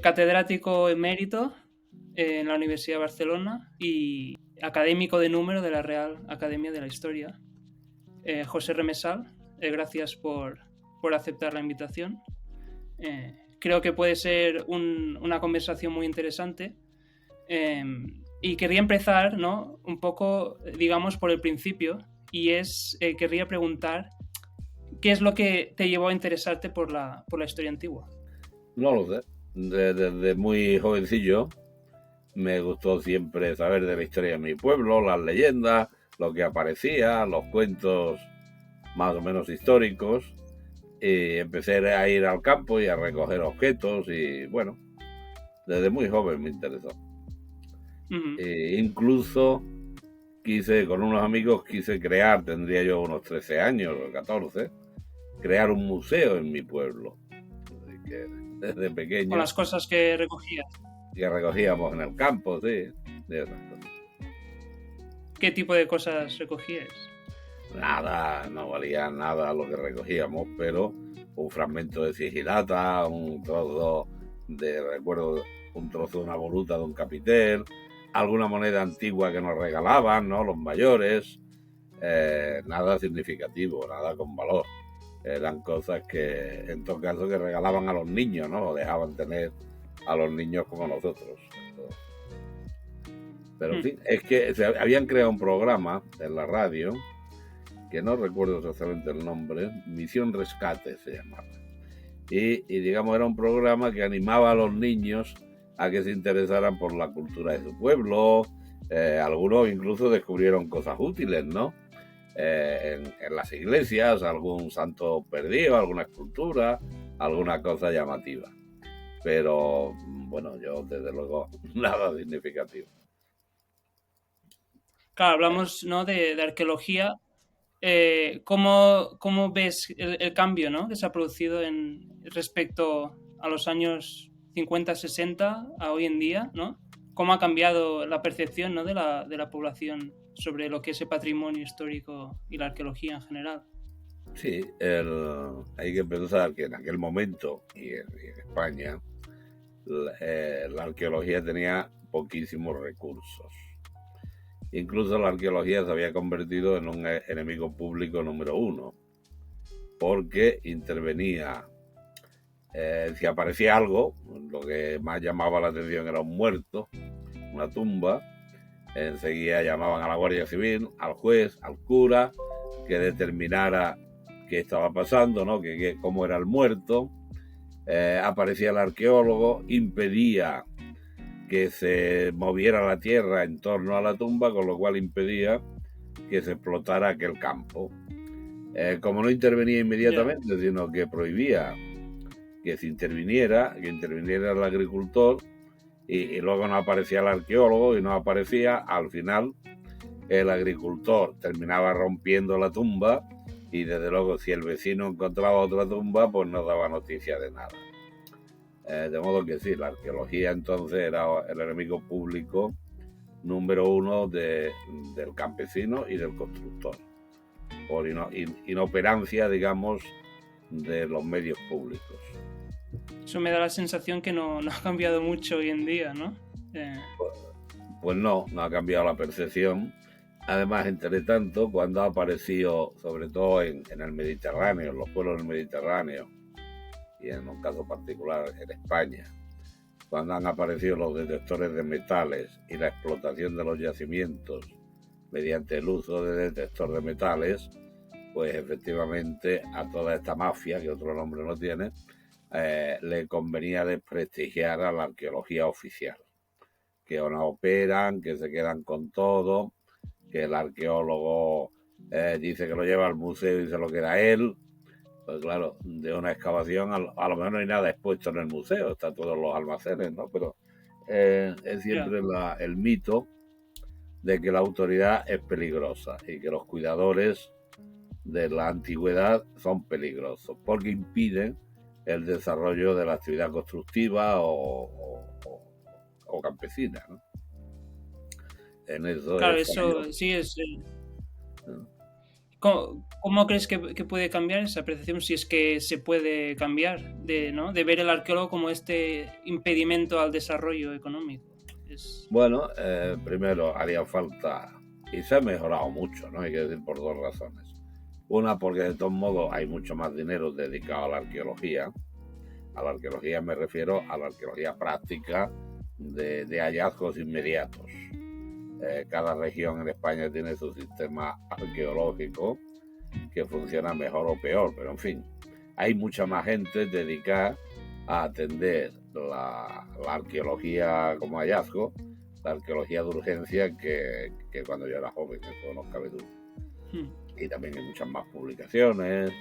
catedrático emérito en la Universidad de Barcelona y académico de número de la Real Academia de la Historia. José Remesal, gracias por aceptar la invitación. Creo que puede ser una conversación muy interesante. Y querría empezar, ¿no? Un poco, digamos, por el principio. Y querría preguntar, ¿qué es lo que te llevó a interesarte por la historia antigua? No lo sé. Desde muy jovencillo me gustó siempre saber de la historia de mi pueblo, las leyendas, lo que aparecía, los cuentos más o menos históricos. Y empecé a ir al campo y a recoger objetos y bueno, desde muy joven me interesó. Uh-huh. Incluso con unos amigos quise crear, tendría yo unos 13 años o 14, crear un museo en mi pueblo. Así que desde Con pequeño, las cosas que recogías. que recogíamos en el campo, sí, de esas cosas. ¿Qué tipo de cosas recogías? Nada, no valía nada lo que recogíamos, pero un fragmento de sigilata, un trozo recuerdo, un trozo de una voluta de un capitel, alguna moneda antigua que nos regalaban, ¿no? Los mayores, nada significativo, nada con valor. Eran cosas que, en todo caso, que regalaban a los niños, ¿no? O dejaban tener a los niños como nosotros. Pero, en fin, es que habían creado un programa en la radio, que no recuerdo exactamente el nombre, Misión Rescate se llamaba. Y digamos, era un programa que animaba a los niños a que se interesaran por la cultura de su pueblo. Algunos incluso descubrieron cosas útiles, ¿no? En las iglesias, algún santo perdido, alguna escultura, alguna cosa llamativa. Pero bueno, yo desde luego nada significativo. Claro, hablamos, ¿no? de arqueología. ¿Cómo ves el cambio, ¿no? que se ha producido respecto a los años 50, 60 a hoy en día, ¿no? ¿Cómo ha cambiado la percepción, ¿no? de la población sobre lo que es el patrimonio histórico y la arqueología en general? Sí, hay que pensar que en aquel momento, y en España, la arqueología tenía poquísimos recursos. Incluso la arqueología se había convertido en un enemigo público número uno, porque intervenía. Si aparecía algo, lo que más llamaba la atención era un muerto, una tumba, enseguida llamaban a la Guardia Civil, al juez, al cura, que determinara qué estaba pasando, ¿no? Cómo era el muerto. Aparecía el arqueólogo, impedía que se moviera la tierra en torno a la tumba, con lo cual impedía que se explotara aquel campo. Como no intervenía inmediatamente, Yeah. sino que prohibía que interviniera el agricultor, y luego no aparecía el arqueólogo y no aparecía, al final el agricultor terminaba rompiendo la tumba y desde luego si el vecino encontraba otra tumba pues no daba noticia de nada. De modo que sí, la arqueología entonces era el enemigo público número uno del campesino y del constructor, por inoperancia, digamos, de los medios públicos. Eso me da la sensación que no ha cambiado mucho hoy en día, ¿no? Pues no ha cambiado la percepción. Además, entre tanto, cuando ha aparecido, sobre todo en el Mediterráneo, en los pueblos del Mediterráneo, y en un caso particular en España, cuando han aparecido los detectores de metales y la explotación de los yacimientos mediante el uso de detector de metales, pues efectivamente a toda esta mafia, que otro nombre no tiene, le convenía desprestigiar a la arqueología oficial, que no operan, que se quedan con todo, que el arqueólogo dice que lo lleva al museo y se lo queda él. Pues claro, de una excavación a lo mejor no hay nada expuesto en el museo, está todos los almacenes, ¿no? Pero es Yeah. siempre el mito de que la autoridad es peligrosa y que los cuidadores de la antigüedad son peligrosos porque impiden el desarrollo de la actividad constructiva o campesina, ¿no? En eso Claro, es fallo. eso sí es. ¿No? ¿Cómo crees que puede cambiar esa percepción? Si es que se puede cambiar, ¿no? De ver el arqueólogo como este impedimento al desarrollo económico. Bueno, primero haría falta, y se ha mejorado mucho, ¿no? Hay que decir por dos razones. Una, porque de todos modos hay mucho más dinero dedicado a la arqueología. A la arqueología me refiero a la arqueología práctica de hallazgos inmediatos. Cada región en España tiene su sistema arqueológico que funciona mejor o peor, pero en fin, hay mucha más gente dedicada a atender la arqueología como hallazgo, la arqueología de urgencia que cuando yo era joven, eso no cabe duda. Y también hay muchas más publicaciones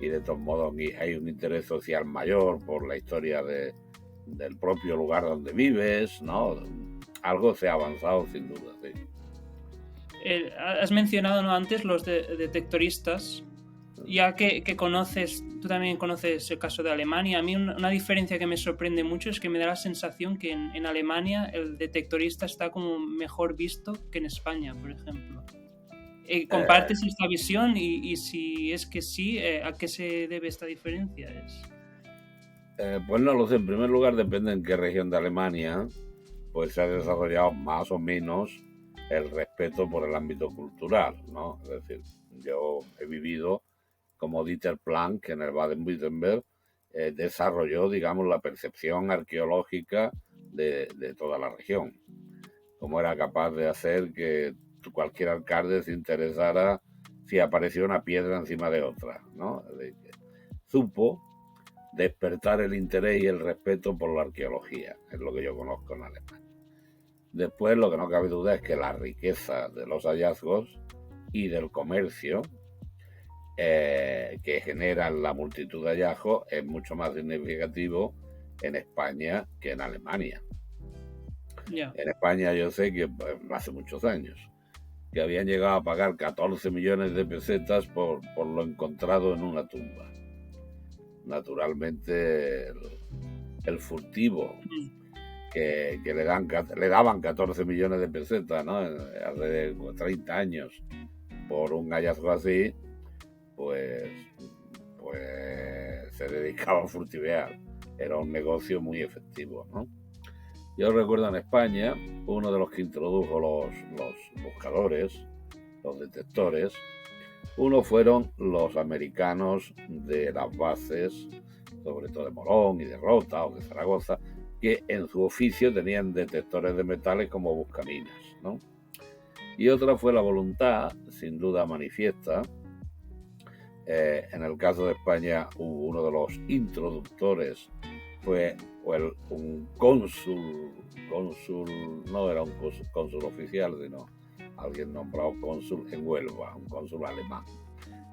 y de todos modos hay un interés social mayor por la historia del propio lugar donde vives, ¿no? Algo se ha avanzado sin duda, sí. Has mencionado, ¿no?, antes los detectoristas. Ya que conoces, tú también conoces el caso de Alemania. A mí una diferencia que me sorprende mucho es que me da la sensación que en Alemania el detectorista está como mejor visto que en España, por ejemplo. ¿Compartes esta visión? Y si es que sí, ¿a qué se debe esta diferencia? Pues no lo sé. En primer lugar, depende en qué región de Alemania pues se ha desarrollado más o menos el respeto por el ámbito cultural, ¿no? Es decir, yo he vivido como Dieter Planck en el Baden-Württemberg desarrolló, digamos, la percepción arqueológica de toda la región. Como era capaz de hacer que cualquier alcalde se interesara si apareció una piedra encima de otra, ¿no? Supo despertar el interés y el respeto por la arqueología, es lo que yo conozco en Alemania. Después, lo que no cabe duda es que la riqueza de los hallazgos y del comercio que generan la multitud de hallazgos es mucho más significativo en España que en Alemania. En España yo sé que hace muchos años que habían llegado a pagar 14 millones de pesetas por lo encontrado en una tumba. Naturalmente el furtivo que le daban 14 millones de pesetas, ¿no?, hace 30 años por un hallazgo así, pues se dedicaba a furtivear. Era un negocio muy efectivo, ¿no? Yo recuerdo en España, uno de los que introdujo los buscadores, los detectores, uno fueron los americanos de las bases, sobre todo de Morón y de Rota o de Zaragoza, que en su oficio tenían detectores de metales como buscaminas, ¿no? Y otra fue la voluntad, sin duda manifiesta. En el caso de España, uno de los introductores fue un cónsul, no era un cónsul oficial, sino alguien nombrado cónsul en Huelva, un cónsul alemán,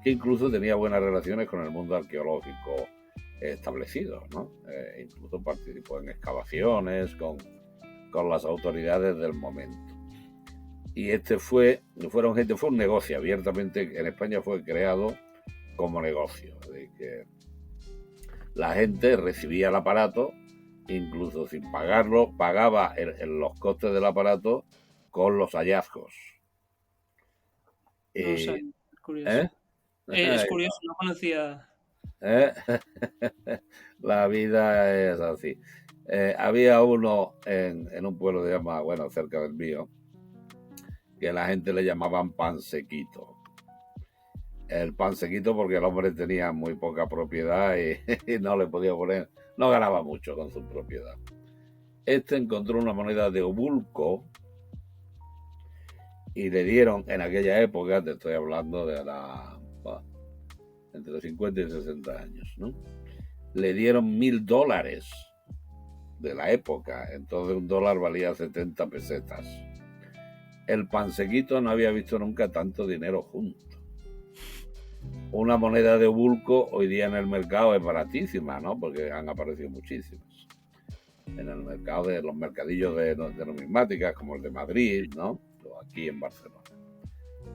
que incluso tenía buenas relaciones con el mundo arqueológico establecido, ¿no? Incluso participó en excavaciones con las autoridades del momento. Y fue un negocio, abiertamente en España fue creado como negocio, de que la gente recibía el aparato, incluso sin pagarlo, pagaba los costes del aparato con los hallazgos. No sé, es curioso. Es curioso, no conocía. La vida es así. Había uno en un pueblo que se llama, cerca del mío, que la gente le llamaban Pansequito. El Pansequito porque el hombre tenía muy poca propiedad y no le podía poner, no ganaba mucho con su propiedad. Encontró una moneda de obulco y le dieron, en aquella época, te estoy hablando de entre 50 y 60 años, ¿no? Le dieron $1,000 de la época, entonces un dólar valía 70 pesetas. El Pansequito no había visto nunca tanto dinero junto. Una moneda de obulco hoy día en el mercado es baratísima, ¿no? Porque han aparecido muchísimas. En el mercado de los mercadillos de numismáticas, como el de Madrid, ¿no? O aquí en Barcelona.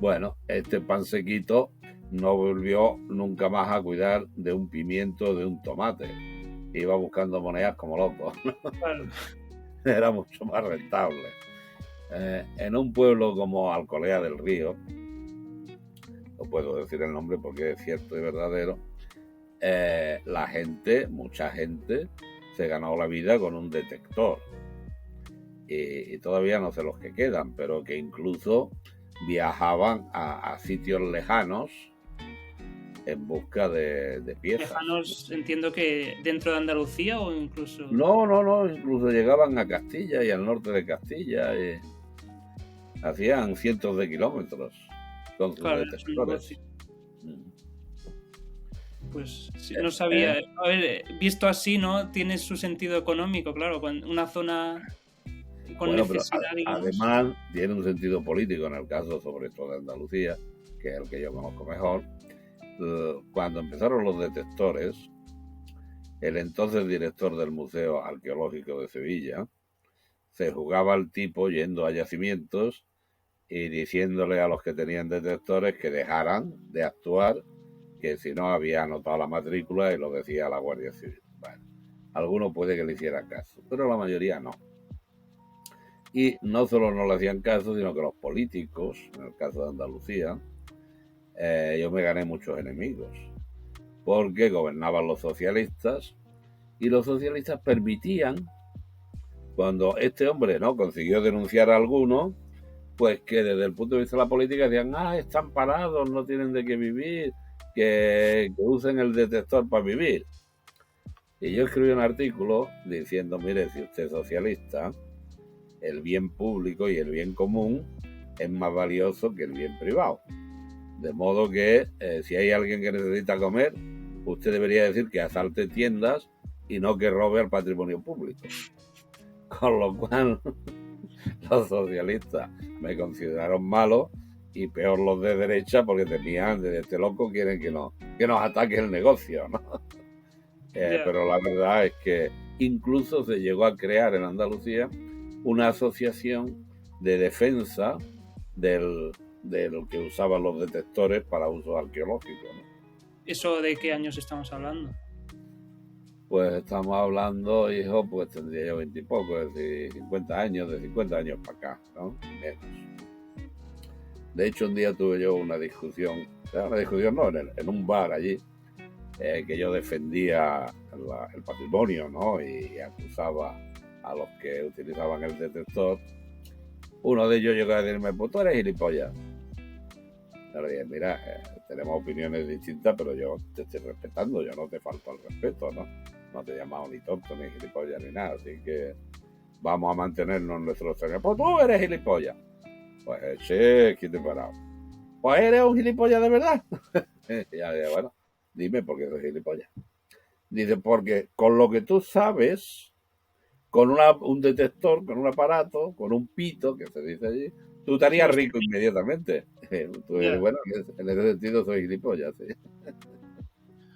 Bueno, este Pansequito no volvió nunca más a cuidar de un pimiento, de un tomate. Iba buscando monedas como loco, ¿no? Claro. Era mucho más rentable. En un pueblo como Alcolea del Río, no puedo decir el nombre porque es cierto y verdadero, mucha gente, se ganó la vida con un detector. Y todavía no sé los que quedan, pero que incluso viajaban a sitios lejanos en busca de piezas. Lejanos, entiendo que dentro de Andalucía o incluso... No, incluso llegaban a Castilla y al norte de Castilla y hacían cientos de kilómetros con sus Claro, es un detectores. negocio. Pues sí, Eh, no sabía. eh, A ver, visto así, ¿no? Tiene su sentido económico, claro. Cuando una zona con Bueno, pero necesidad, digamos. además tiene un sentido político en el caso sobre todo de Andalucía, que es el que yo conozco mejor. Cuando empezaron los detectores, el entonces director del Museo Arqueológico de Sevilla se jugaba al tipo yendo a yacimientos y diciéndole a los que tenían detectores que dejaran de actuar, que si no había anotado la matrícula y lo decía la Guardia Civil. Bueno, algunos puede que le hicieran caso, pero la mayoría no. Y no solo no le hacían caso, sino que los políticos, en el caso de Andalucía, yo me gané muchos enemigos, porque gobernaban los socialistas y los socialistas permitían, cuando este hombre no consiguió denunciar a alguno, pues que desde el punto de vista de la política decían, están parados, no tienen de qué vivir, que usen el detector para vivir. Y yo escribí un artículo diciendo, mire, si usted es socialista, el bien público y el bien común es más valioso que el bien privado. De modo que si hay alguien que necesita comer, usted debería decir que asalte tiendas y no que robe al patrimonio público. Con lo cual, los socialistas me consideraron malo y peor los de derecha porque temían de este loco quieren que nos ataque el negocio, ¿no? Pero la verdad es que incluso se llegó a crear en Andalucía una asociación de defensa del que usaban los detectores para uso arqueológico, ¿no? ¿Eso de qué años estamos hablando? Pues estamos hablando, hijo, pues tendría yo 20 y poco, es decir, 50 años, de 50 años para acá, ¿no? Menos. De hecho, un día tuve yo una discusión no, en un bar allí, que yo defendía el patrimonio, ¿no? Y acusaba a los que utilizaban el detector. Uno de ellos llegó a decirme, pues tú eres gilipollas. Yo le dije, mira, tenemos opiniones distintas, pero yo te estoy respetando, yo no te falto al respeto, ¿no? No te he llamado ni tonto, ni gilipollas, ni nada, así que vamos a mantenernos en nuestros términos. Pues tú eres gilipollas. Pues che, ¿quién te parado? Pues eres un gilipollas de verdad. Y ya dije, bueno, dime por qué soy gilipollas. Dice, porque con lo que tú sabes, con un detector, con un aparato, con un pito, que se dice allí, tú estarías rico inmediatamente. Bueno, en ese sentido soy gilipollas, sí.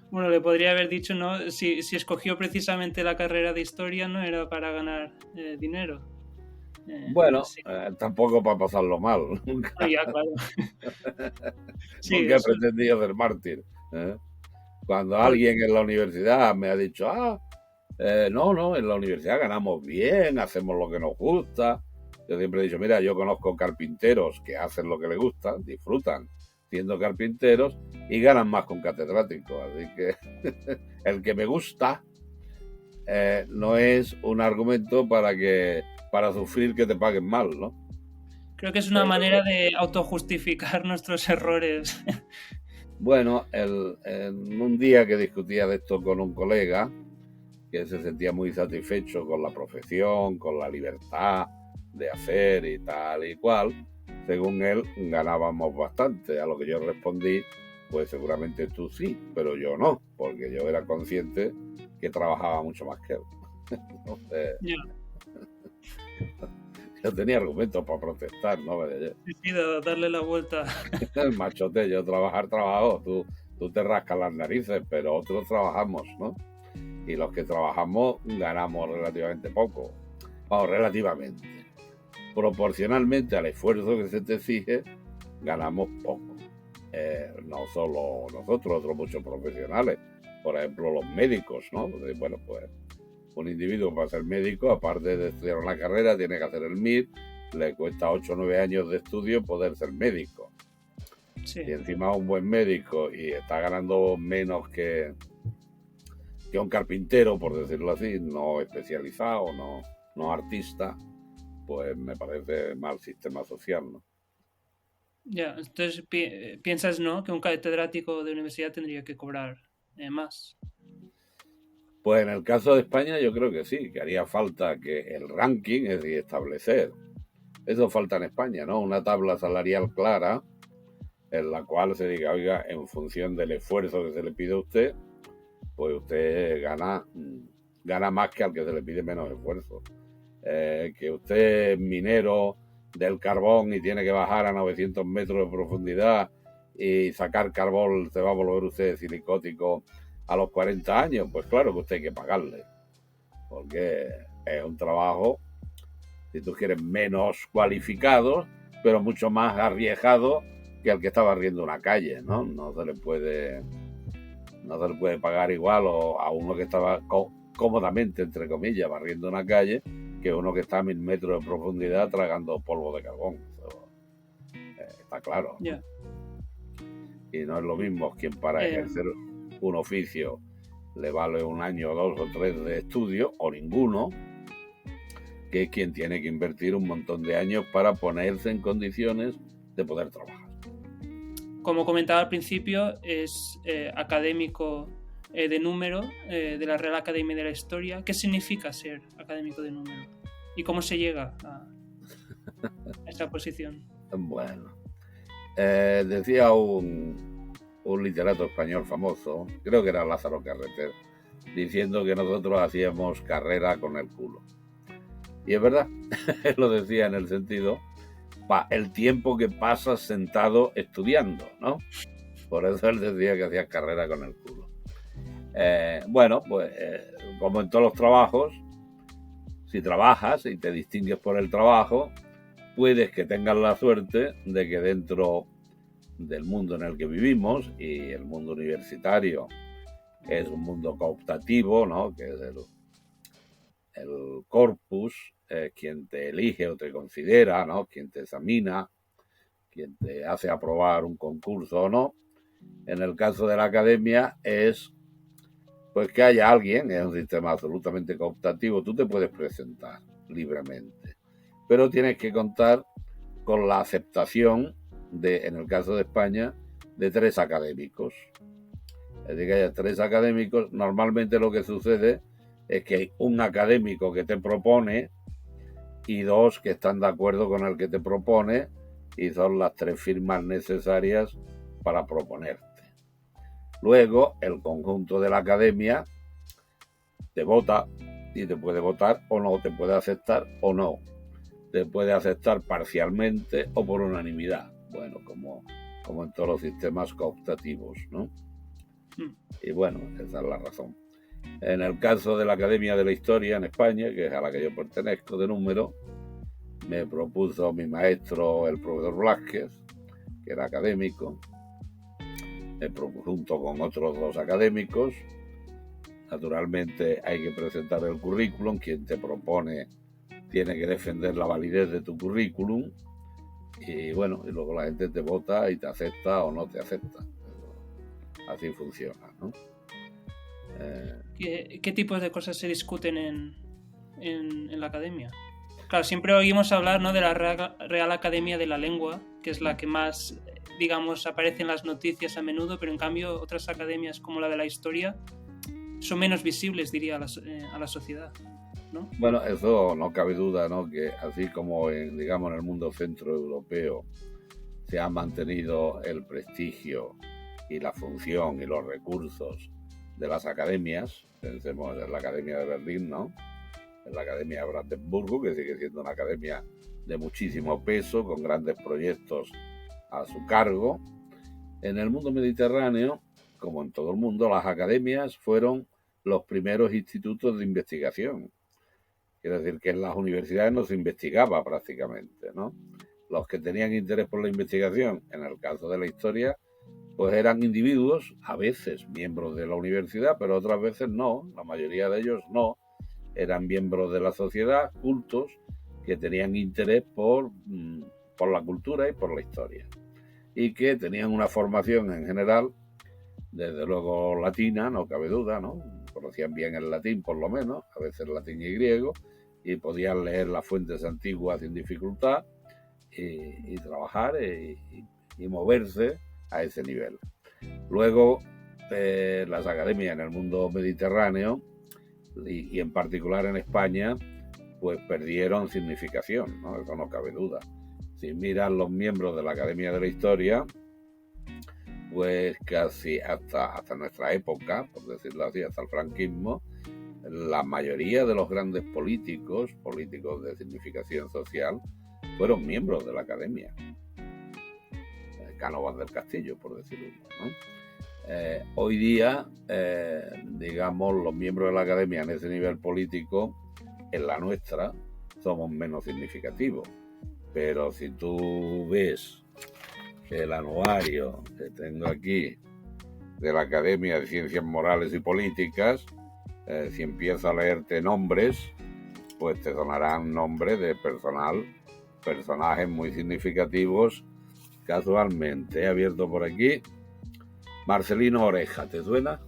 Bueno, le podría haber dicho, ¿no? Si escogió precisamente la carrera de historia, no era para ganar dinero. Bueno, Sí. tampoco para pasarlo mal. Nunca, Ya, claro. Sí, nunca he eso. pretendido ser mártir. Cuando alguien en la universidad me ha dicho, no, en la universidad ganamos bien, hacemos lo que nos gusta. Yo siempre he dicho, mira, yo conozco carpinteros que hacen lo que les gusta, disfrutan siendo carpinteros y ganan más con catedráticos. Así que el que me gusta no es un argumento para sufrir que te paguen mal, ¿no? Creo que es una manera de autojustificar nuestros errores. Bueno, en un día que discutía de esto con un colega, que se sentía muy satisfecho con la profesión, con la libertad de hacer y tal y cual, según él ganábamos bastante, a lo que yo respondí, pues seguramente tú sí, pero yo no, porque yo era consciente que trabajaba mucho más que él. Entonces, yo tenía argumentos para protestar, ¿no? Sí, darle la vuelta. El machote, yo trabajo, tú te rascas las narices, pero otros trabajamos, ¿no? Y los que trabajamos ganamos relativamente poco. Vamos, relativamente. Proporcionalmente al esfuerzo que se te exige, ganamos poco. No solo nosotros, otros muchos profesionales. Por ejemplo, los médicos, ¿no? Bueno, pues un individuo para ser médico, aparte de estudiar una carrera, tiene que hacer el MIR, le cuesta 8 o 9 años de estudio poder ser médico. Sí. y encima es un buen médico y está ganando menos que un carpintero, por decirlo así, no especializado, no artista, pues me parece mal sistema social, ¿no? Ya, entonces piensas, ¿no? Que un catedrático de universidad tendría que cobrar más. Pues en el caso de España yo creo que sí, que haría falta que el ranking, es decir, establecer, eso falta en España, ¿no? Una tabla salarial clara en la cual se diga, oiga, en función del esfuerzo que se le pide a usted, pues usted gana más que al que se le pide menos esfuerzo. Que usted es minero del carbón y tiene que bajar a 900 metros de profundidad y sacar carbón, se va a volver usted silicótico a los 40 años, pues claro que usted hay que pagarle, porque es un trabajo, si tú quieres, menos cualificado, pero mucho más arriesgado que el que está barriendo una calle, ¿no? No se le puede pagar igual a uno que estaba cómodamente, entre comillas, barriendo una calle, que uno que está a 1000 metros de profundidad tragando polvo de carbón. Eso, está claro, ¿no? Ya. Y no es lo mismo quien para ejercer un oficio le vale un año, 2 o 3 de estudio, o ninguno, que es quien tiene que invertir un montón de años para ponerse en condiciones de poder trabajar. Como comentaba al principio, es académico de número de la Real Academia de la Historia. ¿Qué significa ser académico de número? ¿Y cómo se llega a esa posición? Bueno, decía un literato español famoso, creo que era Lázaro Carreter, diciendo que nosotros hacíamos carrera con el culo. Y es verdad, él lo decía en el sentido, el tiempo que pasas sentado estudiando, ¿no? Por eso él decía que hacías carrera con el culo. Bueno, pues como en todos los trabajos, si trabajas y te distingues por el trabajo, puedes que tengas la suerte de que dentro del mundo en el que vivimos, y el mundo universitario es un mundo cooptativo, ¿no? Que es el corpus, quien te elige o te considera, ¿no? Quien te examina, quien te hace aprobar un concurso o no. En el caso de la academia es pues que haya alguien, es un sistema absolutamente cooptativo, tú te puedes presentar libremente, pero tienes que contar con la aceptación de, en el caso de España, de 3 académicos. Es decir, que haya 3 académicos. Normalmente lo que sucede es que hay un académico que te propone y 2 que están de acuerdo con el que te propone, y son las 3 firmas necesarias para proponerte. Luego, el conjunto de la academia te vota, y te puede votar o no, te puede aceptar o no, te puede aceptar parcialmente o por unanimidad, bueno, como en todos los sistemas cooptativos, ¿no? Y bueno, esa es la razón. En el caso de la Academia de la Historia en España, que es a la que yo pertenezco de número, me propuso mi maestro, el profesor Blázquez, que era académico, junto con otros 2 académicos. Naturalmente hay que presentar el currículum, quien te propone tiene que defender la validez de tu currículum, y bueno, y luego la gente te vota y te acepta o no te acepta. Así funciona, ¿no? ¿Qué tipos de cosas se discuten en la academia? Claro, siempre oímos hablar, ¿no?, de la Real Academia de la Lengua, que es la que más, digamos, aparece en las noticias a menudo, pero en cambio otras academias como la de la Historia son menos visibles, diría, a la sociedad, ¿no? Bueno, eso no cabe duda, ¿no? Que así como digamos, en el mundo centroeuropeo se ha mantenido el prestigio y la función y los recursos de las academias, pensemos en la Academia de Berlín, ¿no? En la Academia de Brandenburgo, que sigue siendo una academia de muchísimo peso, con grandes proyectos a su cargo. En el mundo mediterráneo, como en todo el mundo, las academias fueron los primeros institutos de investigación. Quiere decir que en las universidades no se investigaba prácticamente, ¿no? Los que tenían interés por la investigación, en el caso de la historia, pues eran individuos, a veces miembros de la universidad, pero otras veces no, la mayoría de ellos no, eran miembros de la sociedad, cultos, que tenían interés por la cultura y por la historia. y que tenían una formación en general, desde luego latina, no cabe duda, ¿no? Conocían bien el latín, por lo menos, a veces latín y griego, y podían leer las fuentes antiguas sin dificultad y trabajar y moverse a ese nivel. Luego, las academias en el mundo mediterráneo y en particular en España, pues perdieron significación, ¿no? Eso no cabe duda. Si miran los miembros de la Academia de la Historia, pues casi hasta nuestra época, por decirlo así, hasta el franquismo, la mayoría de los grandes políticos de significación social, fueron miembros de la Academia. Cánovas del Castillo, por decirlo, ¿no? Hoy día, digamos, los miembros de la Academia en ese nivel político, en la nuestra, somos menos significativos. Pero si tú ves el anuario que tengo aquí de la Academia de Ciencias Morales y Políticas, si empiezo a leerte nombres, pues te sonarán nombres de personajes muy significativos. Casualmente he abierto por aquí Marcelino Oreja, ¿te suena?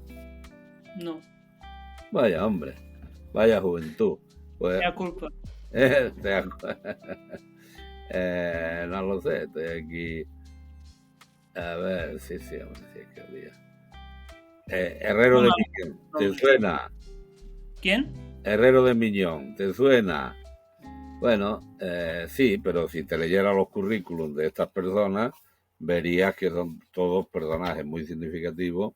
No. Vaya hombre, vaya juventud. Pues, Sea culpa. No lo sé, estoy aquí. A ver, sí, hombre, sí, que había. Herrero de Miñón, ¿te suena? ¿Quién? Herrero de Miñón, ¿te suena? Bueno, sí, pero si te leyera los currículums de estas personas, verías que son todos personajes muy significativos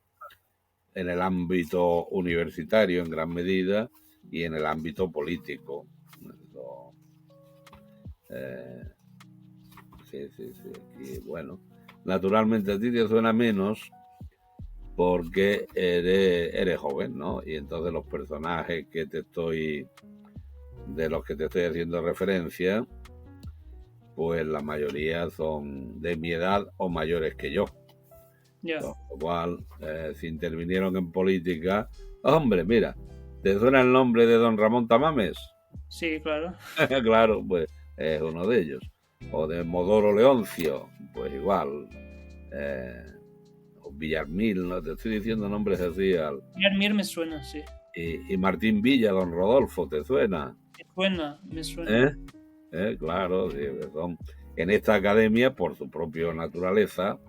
en el ámbito universitario en gran medida y en el ámbito político. Sí, aquí, bueno, naturalmente a ti te suena menos porque eres joven, ¿no? Y entonces los personajes de los que te estoy haciendo referencia, pues la mayoría son de mi edad o mayores que yo. Yeah. Con lo cual, si intervinieron en política, hombre, mira, ¿te suena el nombre de don Ramón Tamames? Sí, claro. Claro, pues es uno de ellos. O de Modoro Leoncio, pues igual. O Villarmil, ¿no? Te estoy diciendo nombres así. Villarmil me suena, sí. Y Martín Villa, don Rodolfo, ¿te suena? Me suena. Claro, sí, son en esta academia, por su propia naturaleza,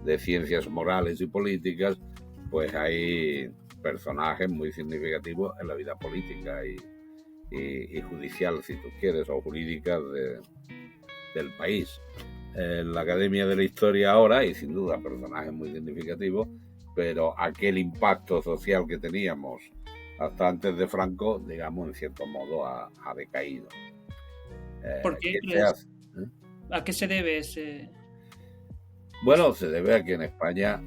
de ciencias morales y políticas, pues hay personajes muy significativos en la vida política y judicial, si tú quieres, o jurídica del país. En la Academia de la Historia ahora, y sin duda personajes muy significativos, pero aquel impacto social que teníamos hasta antes de Franco, digamos, en cierto modo ha decaído. ¿Por qué? ¿Qué se hace? ¿A qué se debe ese...? Bueno, se debe a que en España,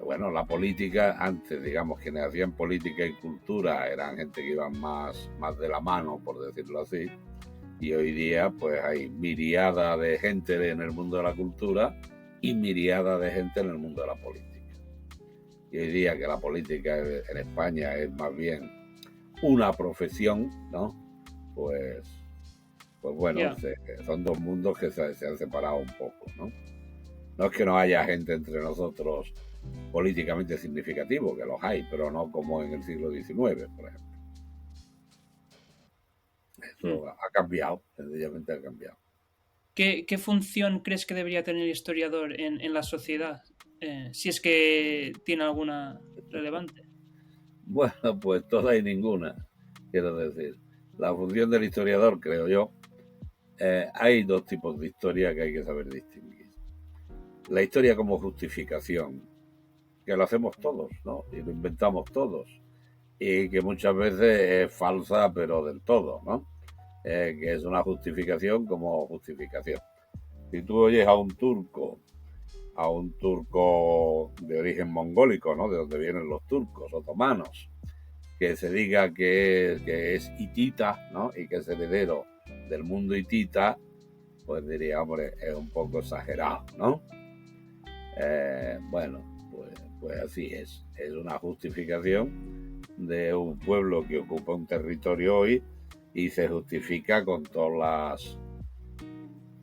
bueno, la política, antes, digamos, quienes hacían política y cultura eran gente que iban más de la mano, por decirlo así, y hoy día pues hay miriada de gente en el mundo de la cultura y miriada de gente en el mundo de la política. Y hoy día que la política en España es más bien una profesión, ¿no? Pues bueno, yeah. Son dos mundos que se han separado un poco, ¿no? No es que no haya gente entre nosotros políticamente significativo, que los hay, pero no como en el siglo XIX, por ejemplo. Eso ha cambiado, sencillamente ha cambiado. ¿Qué función crees que debería tener el historiador en la sociedad? Si es que tiene alguna relevante. Bueno, pues toda y ninguna, quiero decir. La función del historiador, creo yo, hay dos tipos de historia que hay que saber distinguir. La historia como justificación, que lo hacemos todos, ¿no? Y lo inventamos todos. Y que muchas veces es falsa, pero del todo, ¿no? Que es una justificación como justificación. Si tú oyes a un turco de origen mongólico, ¿no? De donde vienen los turcos otomanos, que se diga que es hitita, ¿no? Y que es heredero del mundo hitita, pues diría, hombre, es un poco exagerado, ¿no? Bueno, pues así es. Es una justificación de un pueblo que ocupa un territorio hoy y se justifica con todas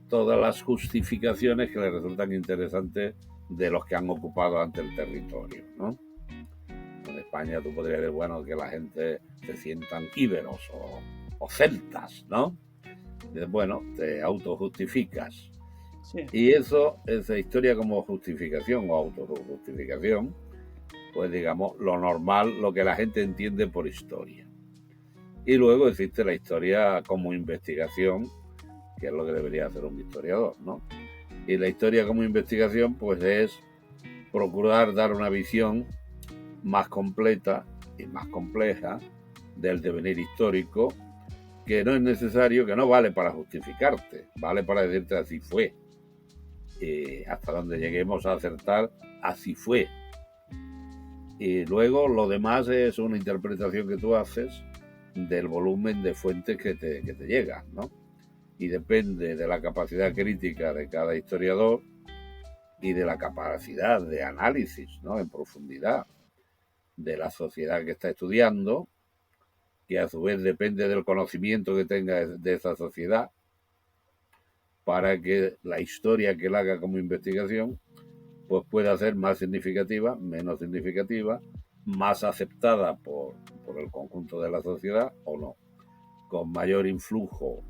todas las justificaciones que le resultan interesantes de los que han ocupado antes el territorio, ¿no? En España tú podrías decir, bueno, que la gente se sientan íberos o celtas, ¿no? Y bueno, te autojustificas. Sí. Y eso, esa historia como justificación o autojustificación, pues digamos, lo normal, lo que la gente entiende por historia. Y luego existe la historia como investigación, que es lo que debería hacer un historiador, ¿no? Y la historia como investigación, pues es procurar dar una visión más completa y más compleja del devenir histórico, que no es necesario, que no vale para justificarte, vale para decirte así fue. Hasta donde lleguemos a acertar, así fue. Y luego lo demás es una interpretación que tú haces del volumen de fuentes que te llegan, ¿no? Y depende de la capacidad crítica de cada historiador y de la capacidad de análisis, ¿no? En profundidad de la sociedad que está estudiando, que a su vez depende del conocimiento que tenga de esa sociedad, para que la historia que él haga como investigación pues pueda ser más significativa, menos significativa, más aceptada por el conjunto de la sociedad o no, con mayor influjo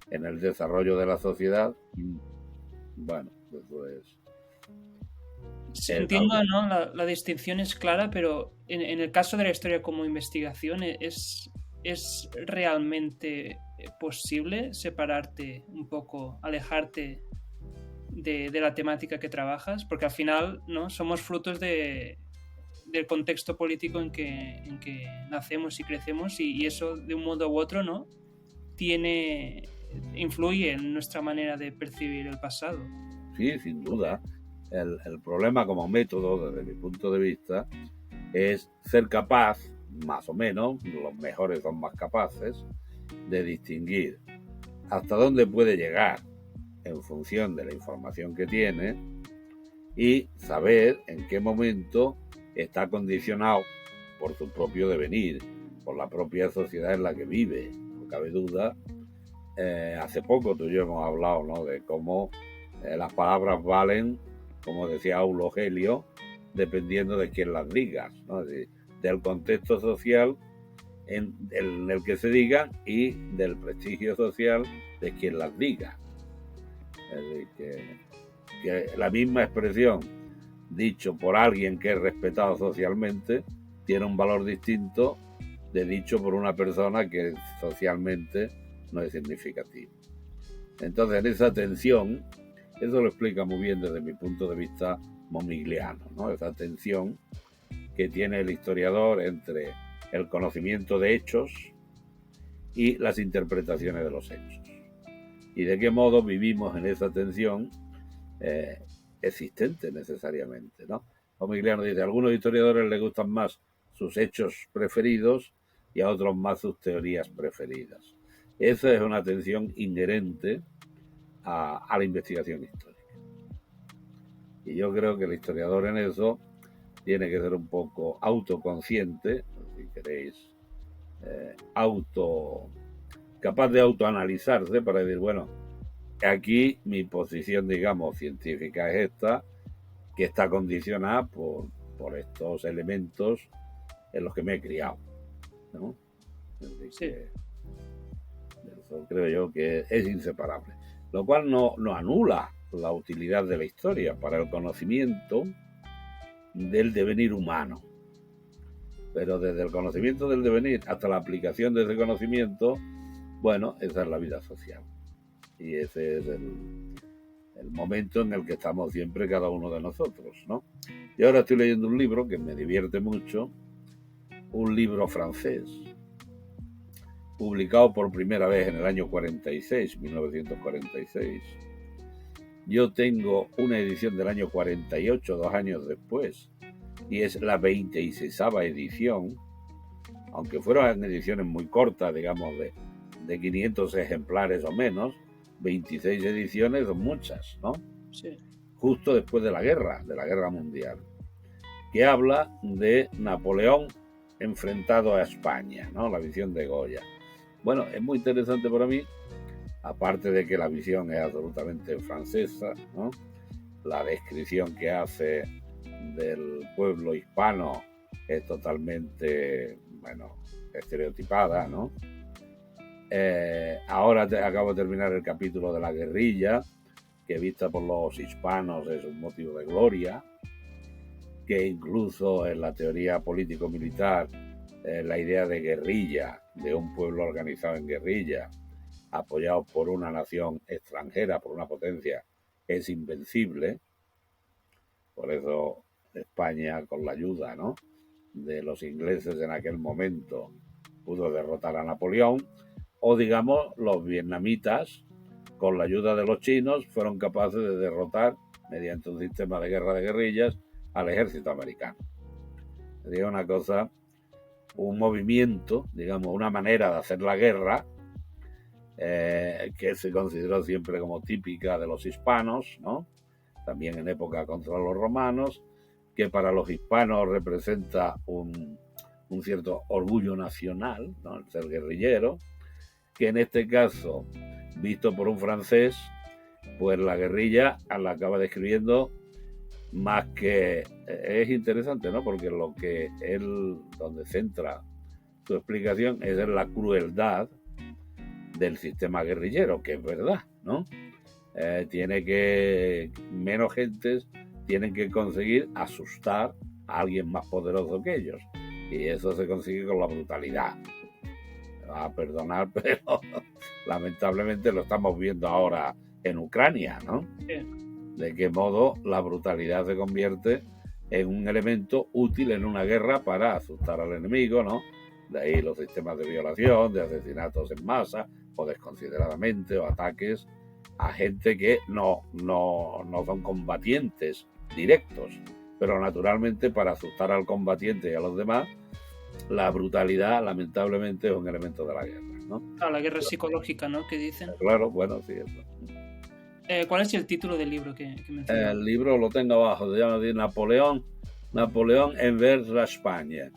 en el desarrollo de la sociedad. Bueno, eso es. Sí, entiendo, ¿no? La distinción es clara, pero en el caso de la historia como investigación, ¿es realmente posible separarte un poco, alejarte de la temática que trabajas? Porque al final, ¿no? Somos frutos del contexto político en que nacemos y crecemos, y eso de un modo u otro, ¿no? Influye en nuestra manera de percibir el pasado. Sí, sin duda. El problema como método, desde mi punto de vista, es ser capaz, más o menos, los mejores son más capaces, de distinguir hasta dónde puede llegar en función de la información que tiene y saber en qué momento está condicionado por su propio devenir, por la propia sociedad en la que vive. No cabe duda. Hace poco tú y yo hemos hablado, ¿no?, de cómo las palabras valen, como decía Aulo Gelio, dependiendo de quién las digas, ¿no? Del contexto social en el que se digan y del prestigio social de quien las diga. Es decir, que la misma expresión dicho por alguien que es respetado socialmente tiene un valor distinto de dicho por una persona que socialmente no es significativo. Entonces, en esa tensión, eso lo explica muy bien desde mi punto de vista momigliano, ¿no? Esa tensión que tiene el historiador entre el conocimiento de hechos y las interpretaciones de los hechos. Y de qué modo vivimos en esa tensión existente necesariamente, ¿no? Momigliano dice, a algunos historiadores les gustan más sus hechos preferidos y a otros más sus teorías preferidas. Esa es una tensión inherente a la investigación histórica. Y yo creo que el historiador en eso tiene que ser un poco autoconsciente, si queréis, capaz de autoanalizarse para decir, bueno, aquí mi posición, digamos, científica es esta, que está condicionada por estos elementos en los que me he criado, ¿no? Sí. Eso creo yo que es inseparable. Lo cual no anula la utilidad de la historia para el conocimiento del devenir humano. Pero desde el conocimiento del devenir hasta la aplicación de ese conocimiento, bueno, esa es la vida social. Y ese es el momento en el que estamos siempre cada uno de nosotros, ¿no? Y ahora estoy leyendo un libro que me divierte mucho, un libro francés, publicado por primera vez en el año 1946. Yo tengo una edición del año 48, 2 años después, y es la 26ª edición, aunque fueron ediciones muy cortas, digamos, de 500 ejemplares o menos. 26 ediciones son muchas, ¿no? Sí. Justo después de la Guerra Mundial, que habla de Napoleón enfrentado a España, ¿no? La visión de Goya. Bueno, es muy interesante para mí aparte de que la visión es absolutamente francesa, ¿no? La descripción que hace del pueblo hispano es totalmente, bueno, estereotipada, ¿no? Ahora acabo de terminar el capítulo de la guerrilla, que vista por los hispanos es un motivo de gloria, que incluso en la teoría político-militar la idea de guerrilla, de un pueblo organizado en guerrilla, apoyado por una nación extranjera, por una potencia, es invencible. Por eso España, con la ayuda, ¿no?, de los ingleses en aquel momento, pudo derrotar a Napoleón, o digamos los vietnamitas, con la ayuda de los chinos, fueron capaces de derrotar, mediante un sistema de guerra de guerrillas, al ejército americano. Sería una cosa, un movimiento, digamos, una manera de hacer la guerra, que se consideró siempre como típica de los hispanos, ¿no? También en época contra los romanos, que para los hispanos representa un cierto orgullo nacional, ¿no?, el ser guerrillero, que en este caso, visto por un francés, pues la guerrilla la acaba describiendo más que... Es interesante, ¿no?, porque lo que él, donde centra su explicación es en la crueldad del sistema guerrillero, que es verdad, ¿no? Tiene que... menos gentes tienen que conseguir asustar a alguien más poderoso que ellos. Y eso se consigue con la brutalidad. Me va a perdonar, pero lamentablemente lo estamos viendo ahora en Ucrania, ¿no? De qué modo la brutalidad se convierte en un elemento útil en una guerra para asustar al enemigo, ¿no? De ahí los sistemas de violación, de asesinatos en masa, o desconsideradamente, o ataques a gente que no son combatientes directos, pero naturalmente para asustar al combatiente y a los demás, la brutalidad lamentablemente es un elemento de la guerra, ¿no? La guerra psicológica, ¿no?, que dicen. Claro, bueno, sí, eso. ¿Cuál es el título del libro que mencionas? El libro lo tengo abajo, se llama Napoleón envers la España.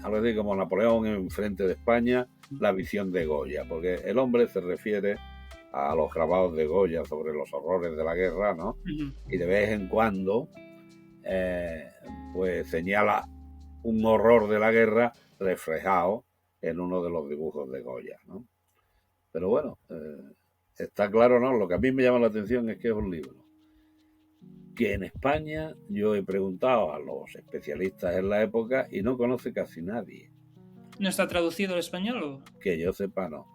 Algo así como Napoleón en frente de España, la visión de Goya, porque el hombre se refiere a los grabados de Goya sobre los horrores de la guerra, ¿no? Y de vez en cuando pues señala un horror de la guerra reflejado en uno de los dibujos de Goya, ¿no? Pero bueno, está claro, ¿no? Lo que a mí me llama la atención es que es un libro que en España yo he preguntado a los especialistas en la época y no conoce casi nadie. ¿No está traducido al español o...? Que yo sepa, no.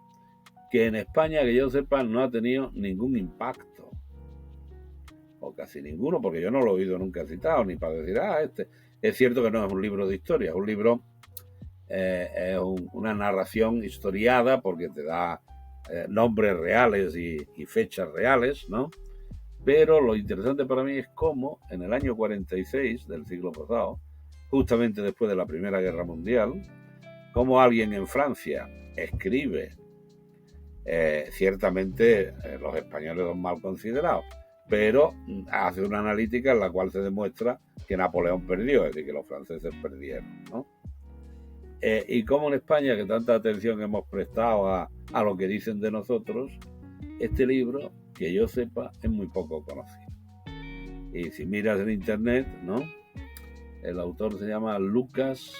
Que en España, que yo sepa, no ha tenido ningún impacto. O casi ninguno, porque yo no lo he oído nunca citado, ni para decir, este... Es cierto que no es un libro de historia, es un libro, es una narración historiada, porque te da nombres reales y fechas reales, ¿no? Pero lo interesante para mí es cómo en el año 46 del siglo pasado, justamente después de la Primera Guerra Mundial, cómo alguien en Francia escribe, ciertamente los españoles son mal considerados, pero hace una analítica en la cual se demuestra que Napoleón perdió, es decir, que los franceses perdieron, ¿no? Y cómo en España, que tanta atención hemos prestado a lo que dicen de nosotros, este libro, que yo sepa, es muy poco conocido. Y si miras en internet, ¿no?, el autor se llama Lucas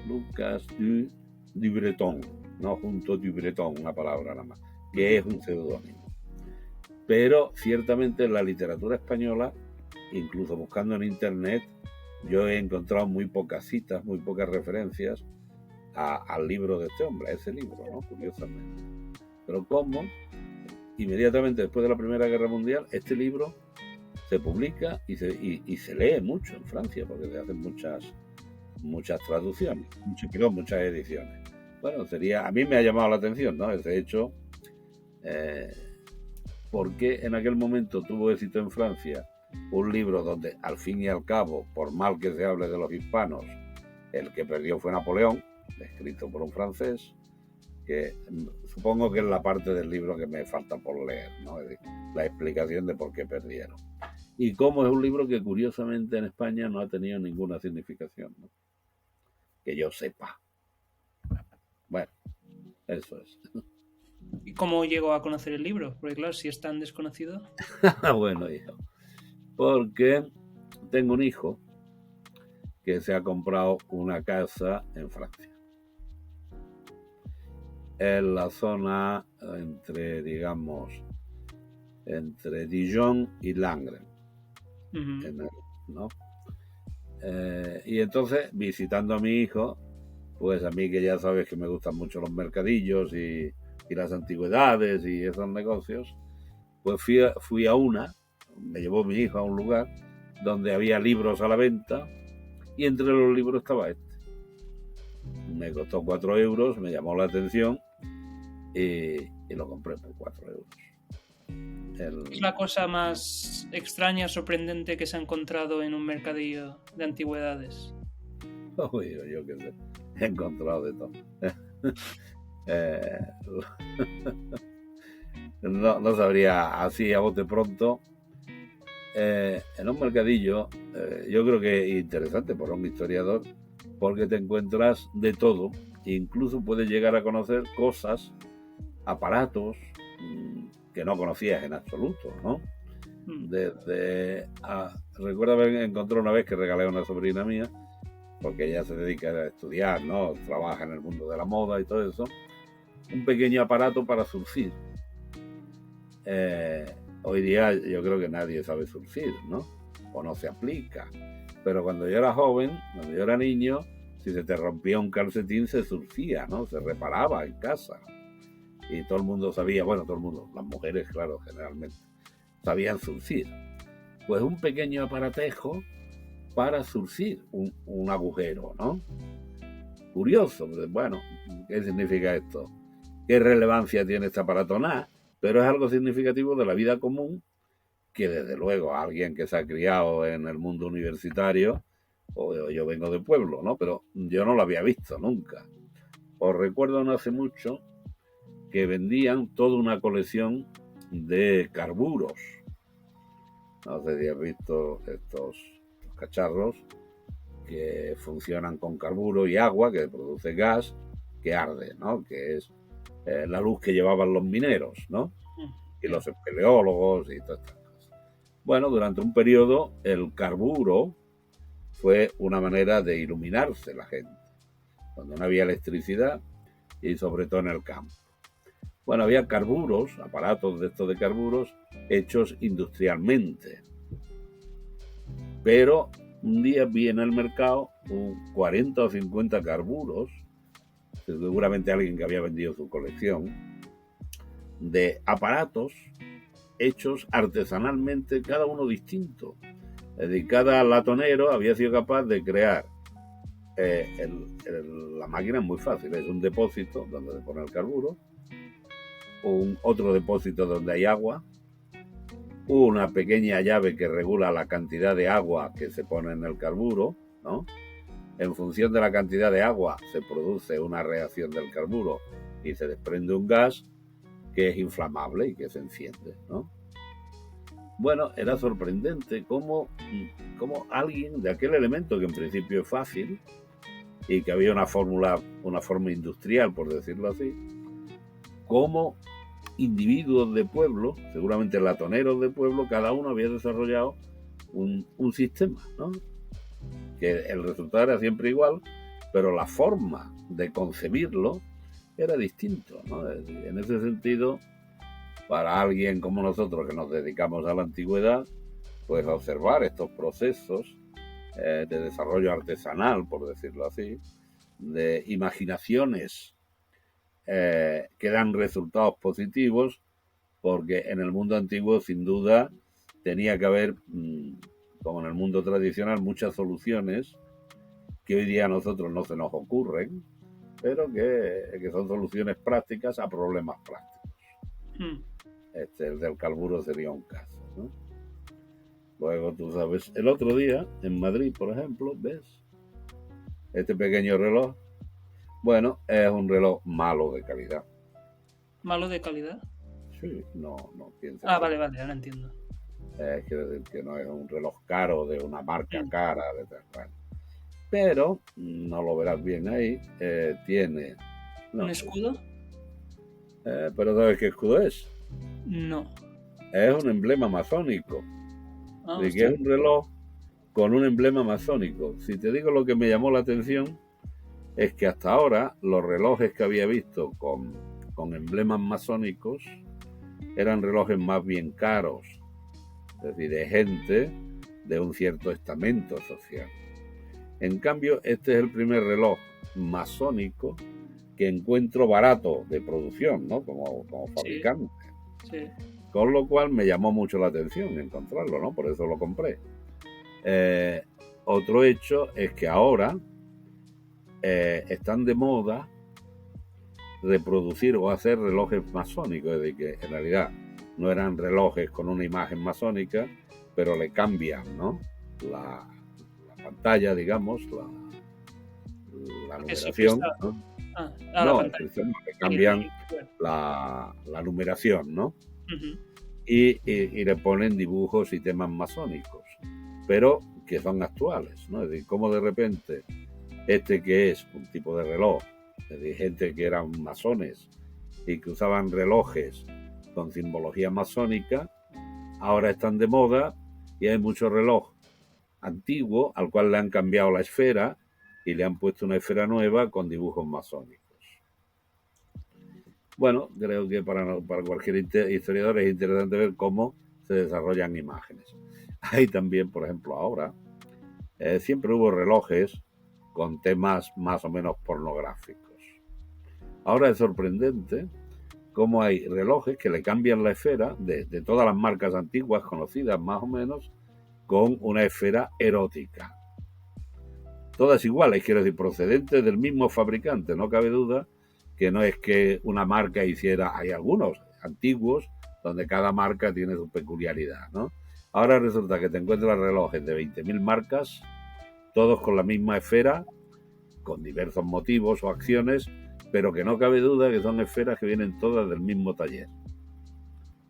du Breton, no junto du Breton, una palabra nada más, que es un seudónimo. Pero ciertamente en la literatura española, incluso buscando en internet, yo he encontrado muy pocas citas, muy pocas referencias al libro de este hombre, a ese libro, ¿no?, curiosamente. Pero cómo inmediatamente después de la Primera Guerra Mundial este libro se publica y se lee mucho en Francia, porque se hacen muchas traducciones, muchas ediciones. Bueno, a mí me ha llamado la atención, ¿no?, ese hecho, porque en aquel momento tuvo éxito en Francia un libro donde, al fin y al cabo, por mal que se hable de los hispanos, el que perdió fue Napoleón, escrito por un francés, que supongo que es la parte del libro que me falta por leer, ¿no?, es decir, la explicación de por qué perdieron. Y cómo es un libro que curiosamente en España no ha tenido ninguna significación, ¿no?, que yo sepa. Bueno, eso es. ¿Y cómo llegó a conocer el libro? Porque claro, si es tan desconocido. Bueno, hijo, porque tengo un hijo que se ha comprado una casa en Francia, en la zona entre, digamos, entre Dijon y Langres, ¿no? Y entonces, visitando a mi hijo, pues a mí que ya sabes que me gustan mucho los mercadillos y las antigüedades y esos negocios, pues fui a me llevó mi hijo a un lugar donde había libros a la venta y entre los libros estaba este. Me costó 4 euros, me llamó la atención y lo compré por 4 euros. Es la cosa más extraña, sorprendente que se ha encontrado en un mercadillo de antigüedades. Uy, yo qué sé, he encontrado de todo. No sabría así a bote pronto. En un mercadillo, yo creo que es interesante para un historiador porque te encuentras de todo e incluso puedes llegar a conocer cosas, aparatos que no conocías en absoluto, ¿no? Recuerdo haber encontrado una vez que regalé a una sobrina mía, porque ella se dedica a estudiar, ¿no? Trabaja en el mundo de la moda y todo eso, un pequeño aparato para surfir. Hoy día yo creo que nadie sabe surfir, ¿no? O no se aplica. Pero cuando yo era joven, cuando yo era niño, si se te rompía un calcetín se surfía, ¿no? Se reparaba en casa. Y todo el mundo sabía, bueno, todo el mundo, las mujeres, claro, generalmente, sabían surfir. Pues un pequeño aparatejo para surfir un agujero, ¿no? Curioso, bueno, ¿qué significa esto? ¿Qué relevancia tiene este aparato? Nada, pero es algo significativo de la vida común que desde luego alguien que se ha criado en el mundo universitario, o yo vengo de pueblo, ¿no? Pero yo no lo había visto nunca. Os recuerdo no hace mucho que vendían toda una colección de carburos. No sé si has visto estos cacharros que funcionan con carburo y agua, que produce gas, que arde, ¿no? Que es la luz que llevaban los mineros, ¿no? Y los espeleólogos y todas estas cosas. Bueno, durante un periodo el carburo fue una manera de iluminarse la gente, cuando no había electricidad y sobre todo en el campo. Bueno, había carburos, aparatos de estos de carburos, hechos industrialmente. Pero un día vi en el mercado 40 o 50 carburos, seguramente alguien que había vendido su colección, de aparatos hechos artesanalmente, cada uno distinto. Es decir, cada latonero había sido capaz de crear la máquina es muy fácil, es un depósito donde se pone el carburo, otro depósito donde hay agua, una pequeña llave que regula la cantidad de agua que se pone en el carburo, ¿no? En función de la cantidad de agua se produce una reacción del carburo y se desprende un gas que es inflamable y que se enciende, ¿no? Bueno, era sorprendente cómo alguien de aquel elemento que en principio es fácil y que había una forma industrial, por decirlo así, cómo individuos de pueblo, seguramente latoneros de pueblo, cada uno había desarrollado un sistema, ¿no? Que el resultado era siempre igual, pero la forma de concebirlo era distinto, ¿no? En ese sentido, para alguien como nosotros que nos dedicamos a la antigüedad, pues observar estos procesos de desarrollo artesanal, por decirlo así, de imaginaciones que dan resultados positivos, porque en el mundo antiguo sin duda tenía que haber, como en el mundo tradicional, muchas soluciones que hoy día a nosotros no se nos ocurren, pero que son soluciones prácticas a problemas prácticos. El del carburo sería un caso, ¿no? Luego, tú sabes, el otro día en Madrid, por ejemplo, ¿ves? Este pequeño reloj, bueno, es un reloj malo de calidad. ¿Malo de calidad? Sí, no pienso. Vale, ahora entiendo. Quiero decir que no es un reloj caro de una marca cara, bueno. Pero, no lo verás bien ahí, tiene... ¿Un escudo? Pero ¿sabes qué escudo es? No. Es un emblema masónico. Ah, De que hostia. es un reloj con un emblema masónico. Si te digo lo que me llamó la atención, es que hasta ahora los relojes que había visto con emblemas masónicos eran relojes más bien caros, es decir, de gente de un cierto estamento social. En cambio, este es el primer reloj masónico que encuentro barato de producción, ¿no? Como Sí, fabricante. sí. Con lo cual me llamó mucho la atención encontrarlo, ¿no? Por eso lo compré. Eh, Otro hecho es que ahora están de moda reproducir o hacer relojes masónicos, es decir, que en realidad no eran relojes con una imagen masónica, pero le cambian, ¿no? La pantalla, digamos, la Porque siempre está. numeración, ¿no? La No, pantalla. le Sí, cambian bueno. la numeración, ¿no? Ujú. Y le ponen dibujos y temas masónicos, pero que son actuales, ¿no? Es decir, como de repente este que es un tipo de reloj, es decir, gente que eran masones y que usaban relojes con simbología masónica, ahora están de moda y hay mucho reloj antiguo al cual le han cambiado la esfera y le han puesto una esfera nueva con dibujos masónicos. Bueno, creo que para cualquier historiador es interesante ver cómo se desarrollan imágenes. Hay también, por ejemplo, ahora, siempre hubo relojes con temas más o menos pornográficos. Ahora es sorprendente cómo hay relojes que le cambian la esfera de todas las marcas antiguas conocidas más o menos con una esfera erótica. Todas iguales, quiero decir, procedentes del mismo fabricante, no cabe duda que no es que una marca hiciera, hay algunos antiguos donde cada marca tiene su peculiaridad, ¿no? Ahora resulta que te encuentras relojes de 20.000 marcas, todos con la misma esfera, con diversos motivos o acciones, pero que no cabe duda que son esferas que vienen todas del mismo taller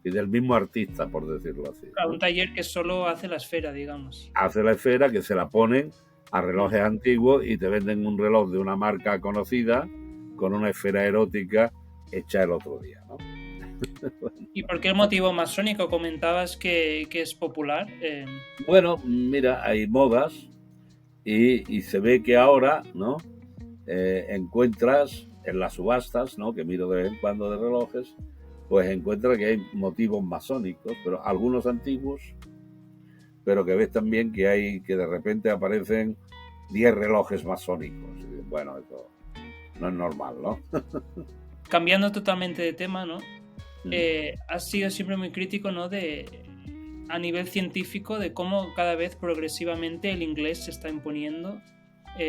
y del mismo artista, por decirlo así, Claro, un ¿no? taller que solo hace la esfera, digamos. Hace la esfera que se la ponen a relojes antiguos y te venden un reloj de una marca conocida con una esfera erótica hecha el otro día, ¿no? ¿Y por qué el motivo masónico comentabas que es popular? Bueno, mira, hay modas y se ve que ahora, ¿no? Encuentras en las subastas, ¿no? Que miro de vez en cuando de relojes, pues encuentras que hay motivos masónicos, pero algunos antiguos, pero que ves también que hay que de repente aparecen 10 relojes masónicos. Bueno, eso no es normal, ¿no? Cambiando totalmente de tema, ¿no? Has sido siempre muy crítico, ¿no? A nivel científico, de cómo cada vez progresivamente el inglés se está imponiendo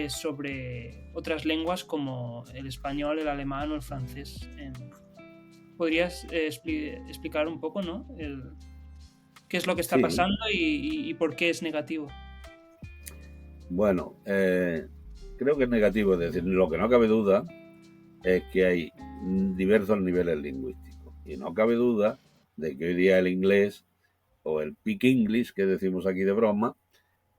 sobre otras lenguas como el español, el alemán o el francés. ¿Podrías explicar un poco, ¿no? Qué es lo que está Sí, pasando y por qué es negativo? bueno, creo que es negativo, es decir, lo que no cabe duda es que hay diversos niveles lingüísticos y no cabe duda de que hoy día el inglés o el Peak English, que decimos aquí de broma,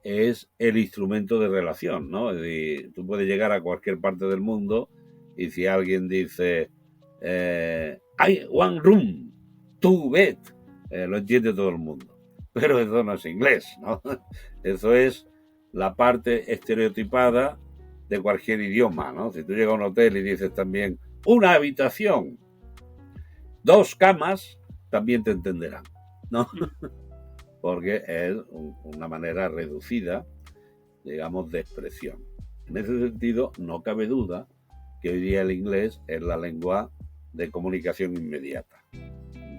es el instrumento de relación, ¿no? Es decir, tú puedes llegar a cualquier parte del mundo y si alguien dice hay one room, two bed, lo entiende todo el mundo. Pero eso no es inglés, ¿no? Eso es la parte estereotipada de cualquier idioma, ¿no? Si tú llegas a un hotel y dices también una habitación, dos camas, también te entenderán, ¿no? Porque es una manera reducida, digamos, de expresión. En ese sentido, no cabe duda que hoy día el inglés es la lengua de comunicación inmediata.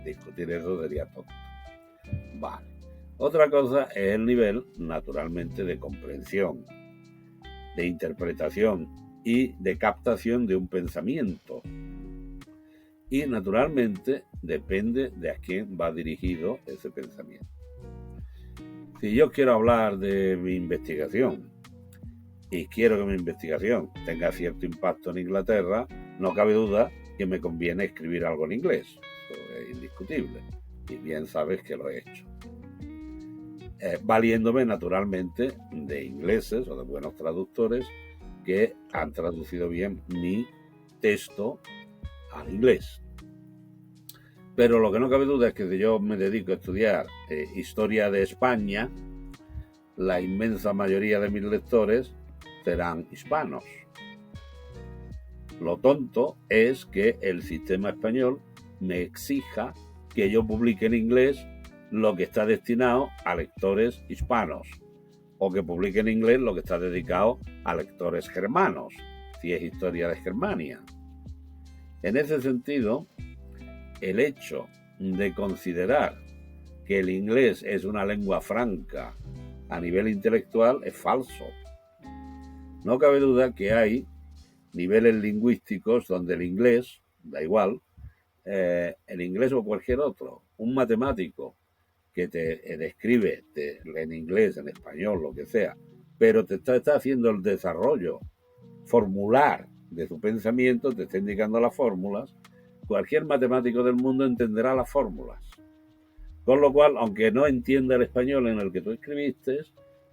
Discutir eso sería tonto. Vale. Otra cosa es el nivel, naturalmente, de comprensión, de interpretación y de captación de un pensamiento. Y, naturalmente, depende de a quién va dirigido ese pensamiento. Si yo quiero hablar de mi investigación y quiero que mi investigación tenga cierto impacto en Inglaterra, no cabe duda que me conviene escribir algo en inglés. Eso es indiscutible. Y bien sabes que lo he hecho. Valiéndome naturalmente de ingleses o de buenos traductores que han traducido bien mi texto al inglés. Pero lo que no cabe duda es que si yo me dedico a estudiar historia de España, la inmensa mayoría de mis lectores serán hispanos. Lo tonto es que el sistema español me exija que yo publique en inglés lo que está destinado a lectores hispanos, o que publique en inglés lo que está dedicado a lectores germanos, si es historia de Germania. En ese sentido, el hecho de considerar que el inglés es una lengua franca a nivel intelectual es falso. No cabe duda que hay niveles lingüísticos donde el inglés, da igual, el inglés o cualquier otro, un matemático que te describe en inglés, en español, lo que sea, pero te está haciendo el desarrollo formular de su pensamiento, te está indicando las fórmulas, cualquier matemático del mundo entenderá las fórmulas. Con lo cual, aunque no entienda el español en el que tú escribiste,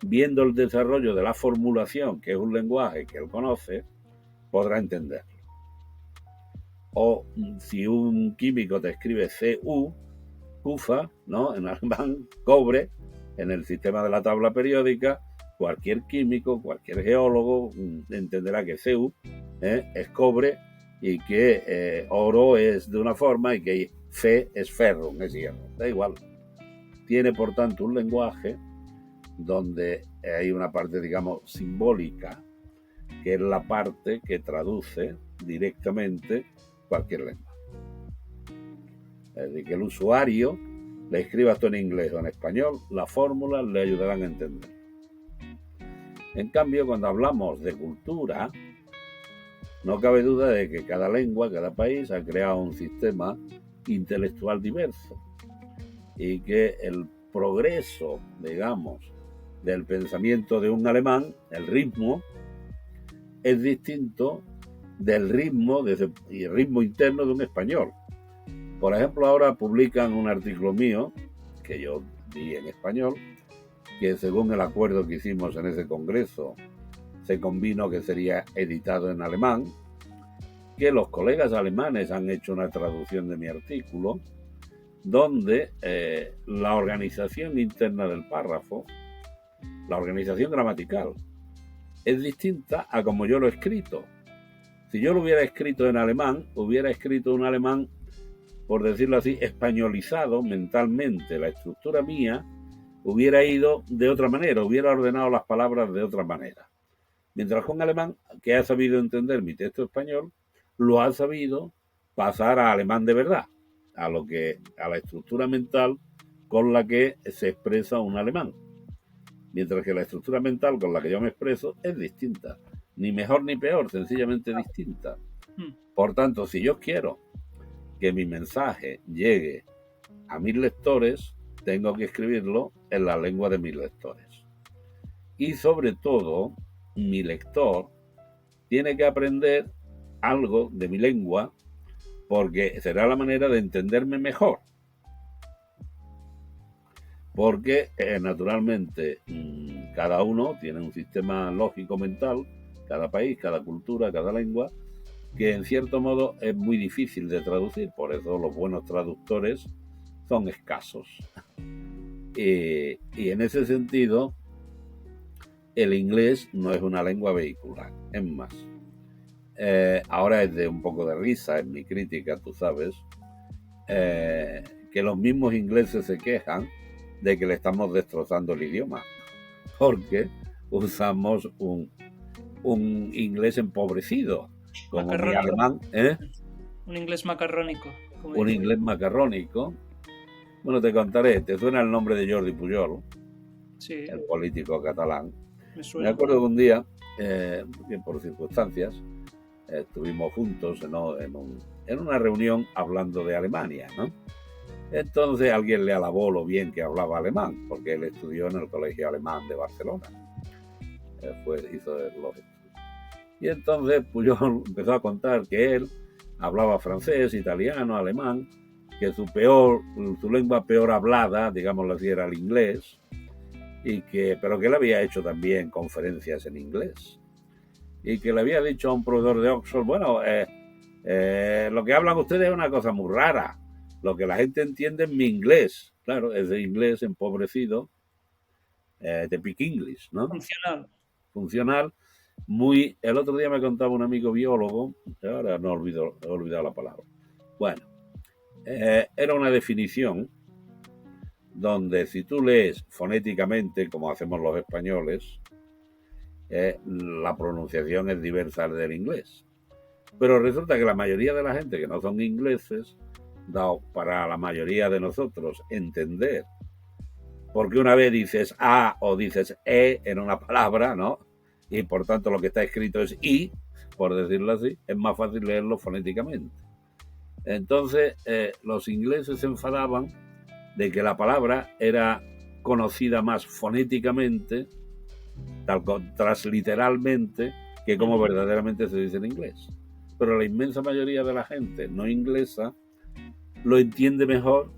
viendo el desarrollo de la formulación, que es un lenguaje que él conoce, podrá entenderlo. O si un químico te escribe CU, CUFA, ¿no? En alemán, cobre, en el sistema de la tabla periódica, cualquier químico, cualquier geólogo entenderá que CU es cobre y que oro es de una forma y que Fe es ferrum, es hierro. Da igual. Tiene, por tanto, un lenguaje donde hay una parte, digamos, simbólica, que es la parte que traduce directamente cualquier lengua. Es decir, que el usuario le escriba esto en inglés o en español, las fórmulas le ayudarán a entender. En cambio, cuando hablamos de cultura, no cabe duda de que cada lengua, cada país ha creado un sistema intelectual diverso y que el progreso, digamos, del pensamiento de un alemán, el ritmo, es distinto del ritmo, el ritmo interno de un español. Por ejemplo, ahora publican un artículo mío, que yo di en español, que según el acuerdo que hicimos en ese congreso, se convino que sería editado en alemán, que los colegas alemanes han hecho una traducción de mi artículo, donde la organización interna del párrafo, la organización gramatical, es distinta a como yo lo he escrito. Si yo lo hubiera escrito en alemán, hubiera escrito un alemán, por decirlo así, españolizado mentalmente. La estructura mía hubiera ido de otra manera, hubiera ordenado las palabras de otra manera. Mientras que un alemán que ha sabido entender mi texto español, lo ha sabido pasar a alemán de verdad, a la estructura mental con la que se expresa un alemán. Mientras que la estructura mental con la que yo me expreso es distinta. Ni mejor ni peor, sencillamente distinta. Por tanto, si yo quiero que mi mensaje llegue a mis lectores, tengo que escribirlo en la lengua de mis lectores. Y sobre todo, mi lector tiene que aprender algo de mi lengua porque será la manera de entenderme mejor. Porque naturalmente cada uno tiene un sistema lógico mental, cada país, cada cultura, cada lengua, que en cierto modo es muy difícil de traducir. Por eso los buenos traductores son escasos. Y en ese sentido, el inglés no es una lengua vehicular. Es más, ahora es de un poco de risa en mi crítica, tú sabes, que los mismos ingleses se quejan de que le estamos destrozando el idioma, porque usamos un inglés empobrecido, como mi alemán, un inglés macarrónico. Un inglés macarrónico. Bueno, te contaré, ¿te suena el nombre de Jordi Pujol? Sí. El político catalán. Me acuerdo que un día, por circunstancias, estuvimos juntos en una reunión hablando de Alemania, ¿no? Entonces alguien le alabó lo bien que hablaba alemán, porque él estudió en el Colegio Alemán de Barcelona. Hizo los estudios. Y entonces Pujol empezó a contar que él hablaba francés, italiano, alemán, que su lengua peor hablada, digámoslo así, era el inglés, pero que él había hecho también conferencias en inglés. Y que le había dicho a un profesor de Oxford, bueno, lo que hablan ustedes es una cosa muy rara. lo que la gente entiende es mi inglés. Claro, es de inglés empobrecido, de Pick English, ¿no? Funcional. Funcional. Muy. El otro día me contaba un amigo biólogo, ahora no he olvidado la palabra. Bueno, era una definición donde si tú lees fonéticamente, como hacemos los españoles, la pronunciación es diversa del inglés. Pero resulta que la mayoría de la gente que no son ingleses, dado para la mayoría de nosotros entender, porque una vez dices A o dices E en una palabra, ¿no? Y por tanto lo que está escrito es I, por decirlo así, es más fácil leerlo fonéticamente. Entonces, los ingleses se enfadaban de que la palabra era conocida más fonéticamente, transliteralmente, que como verdaderamente se dice en inglés. Pero la inmensa mayoría de la gente no inglesa lo entiende mejor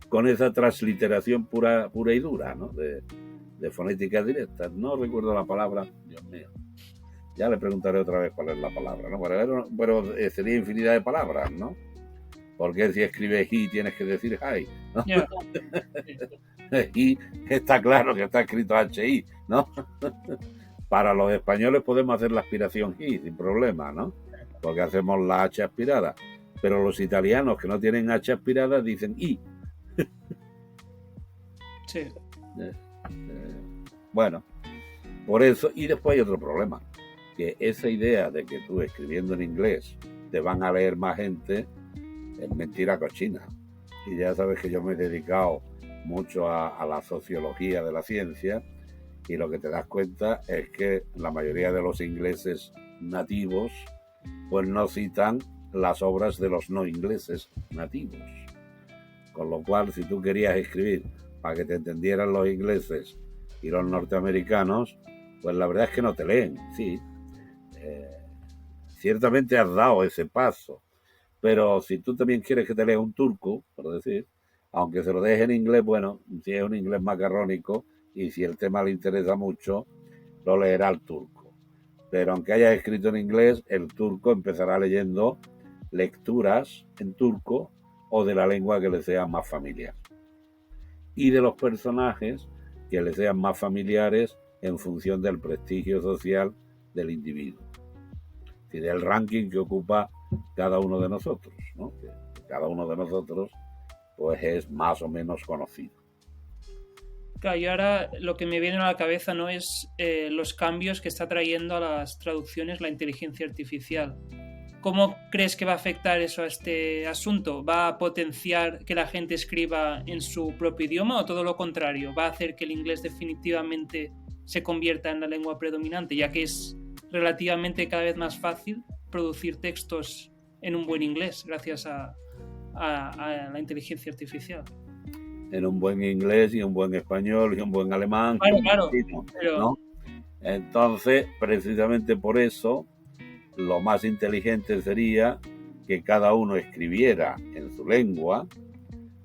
con esa transliteración pura y dura, ¿no? De fonética directa. No recuerdo la palabra, Dios mío. Ya le preguntaré otra vez cuál es la palabra, ¿no? Pero sería infinidad de palabras, ¿no? Porque si escribes hi tienes que decir hi, ¿no? Yeah. Y está claro que está escrito hi, ¿no? Para los españoles podemos hacer la aspiración hi sin problema, ¿no? Porque hacemos la h aspirada. Pero los italianos que no tienen h aspirada dicen i. Sí. Bueno, por eso. Y después hay otro problema, que esa idea de que tú escribiendo en inglés te van a leer más gente es mentira cochina. Y ya sabes que yo me he dedicado mucho a la sociología de la ciencia, y lo que te das cuenta es que la mayoría de los ingleses nativos pues no citan las obras de los no ingleses nativos. Con lo cual, si tú querías escribir para que te entendieran los ingleses y los norteamericanos, pues la verdad es que no te leen, sí. Ciertamente has dado ese paso, pero si tú también quieres que te lea un turco, por decir, aunque se lo deje en inglés, bueno, si es un inglés macarrónico y si el tema le interesa mucho, lo leerá el turco. Pero aunque haya escrito en inglés, el turco empezará leyendo lecturas en turco o de la lengua que le sea más familiar. Y de los personajes que le sean más familiares en función del prestigio social del individuo. Y del ranking que ocupa cada uno de nosotros, ¿no? Que cada uno de nosotros pues es más o menos conocido. Claro, y ahora lo que me viene a la cabeza no es los cambios que está trayendo a las traducciones la inteligencia artificial. ¿Cómo crees que va a afectar eso a este asunto? ¿Va a potenciar que la gente escriba en su propio idioma o todo lo contrario? ¿Va a hacer que el inglés definitivamente se convierta en la lengua predominante, ya que es relativamente cada vez más fácil producir textos en un buen inglés gracias a la inteligencia artificial? En un buen inglés y un buen español y un buen alemán, Claro, pero... ¿no? Entonces, precisamente por eso, lo más inteligente sería que cada uno escribiera en su lengua,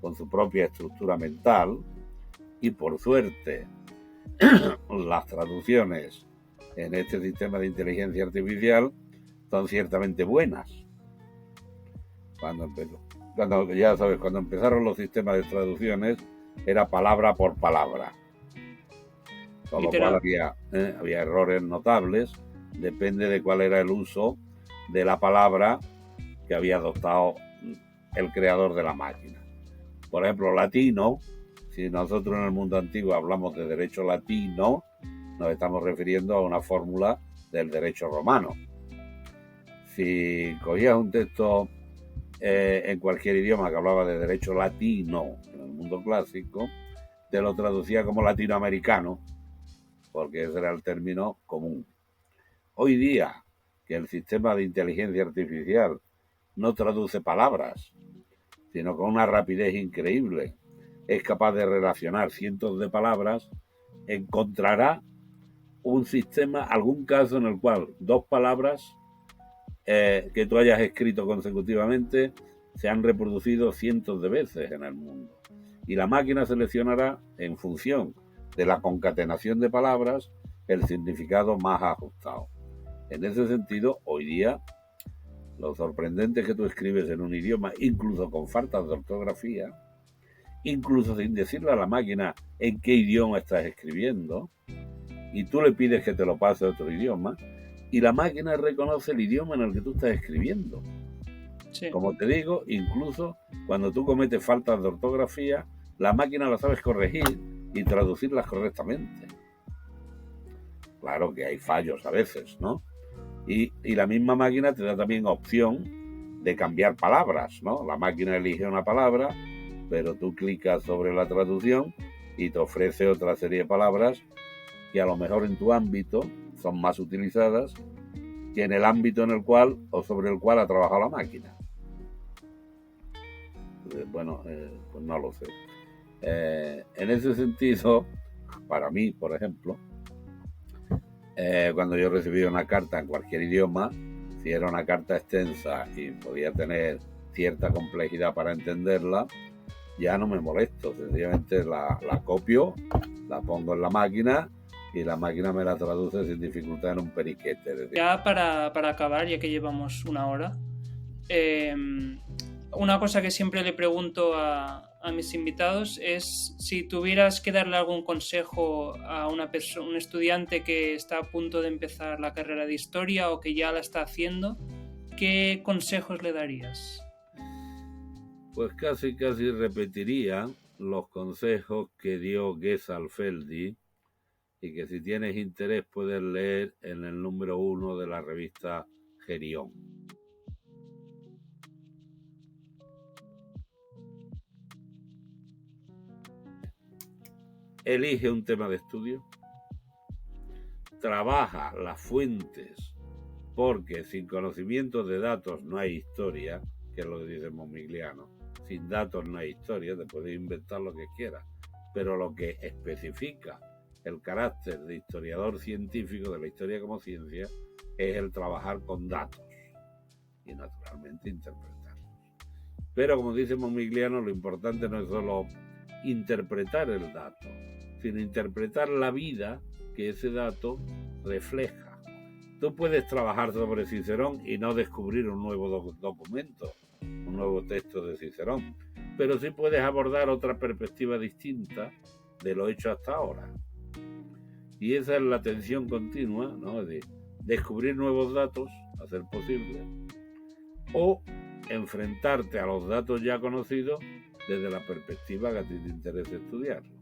con su propia estructura mental, y por suerte las traducciones en este sistema de inteligencia artificial son ciertamente buenas. Cuando ya sabes, cuando empezaron los sistemas de traducciones era palabra por palabra, con lo cual había errores notables, depende de cuál era el uso de la palabra que había adoptado el creador de la máquina. Por ejemplo, latino, si nosotros en el mundo antiguo hablamos de derecho latino, nos estamos refiriendo a una fórmula del derecho romano. Si cogías un texto en cualquier idioma que hablaba de derecho latino en el mundo clásico, te lo traducía como latinoamericano, porque ese era el término común. Hoy día, que el sistema de inteligencia artificial no traduce palabras, sino con una rapidez increíble, es capaz de relacionar cientos de palabras, encontrará un sistema, algún caso en el cual dos palabras que tú hayas escrito consecutivamente se han reproducido cientos de veces en el mundo. Y la máquina seleccionará, en función de la concatenación de palabras, el significado más ajustado. En ese sentido, hoy día, Lo sorprendente es que tú escribes en un idioma, incluso con faltas de ortografía, incluso sin decirle a la máquina en qué idioma estás escribiendo, y tú le pides que te lo pase a otro idioma, y la máquina reconoce el idioma en el que tú estás escribiendo. Sí. Como te digo, incluso cuando tú cometes faltas de ortografía, la máquina las sabes corregir y traducirlas correctamente. Claro que hay fallos a veces, ¿no? Y la misma máquina te da también opción de cambiar palabras, ¿no? La máquina elige una palabra, pero tú clicas sobre la traducción y te ofrece otra serie de palabras que a lo mejor en tu ámbito son más utilizadas que en el ámbito en el cual o sobre el cual ha trabajado la máquina. Bueno, pues no lo sé. En ese sentido, para mí, por ejemplo, cuando yo recibí una carta en cualquier idioma, si era una carta extensa y podía tener cierta complejidad para entenderla, ya no me molesto, sencillamente la copio, la pongo en la máquina y la máquina me la traduce sin dificultad en un periquete. Decir. Ya para acabar, ya que llevamos una hora, una cosa que siempre le pregunto a mis invitados es si tuvieras que darle algún consejo a una persona, un estudiante que está a punto de empezar la carrera de historia o que ya la está haciendo, ¿qué consejos le darías? Pues casi repetiría los consejos que dio Gesalfeldi y que si tienes interés puedes leer en el número 1 de la revista Gerión. Elige un tema de estudio, trabaja las fuentes, porque sin conocimiento de datos no hay historia, que es lo que dice Momigliano. Sin datos no hay historia, te puedes inventar lo que quieras, pero lo que especifica el carácter de historiador científico, de la historia como ciencia, es el trabajar con datos y naturalmente interpretarlos. Pero como dice Momigliano, lo importante no es solo interpretar el dato, sino interpretar la vida que ese dato refleja. Tú puedes trabajar sobre Cicerón y no descubrir un nuevo documento, un nuevo texto de Cicerón, pero sí puedes abordar otra perspectiva distinta de lo hecho hasta ahora. Y esa es la tensión continua, ¿no? De descubrir nuevos datos, a ser posible, o enfrentarte a los datos ya conocidos desde la perspectiva que a ti te interesa estudiarlo.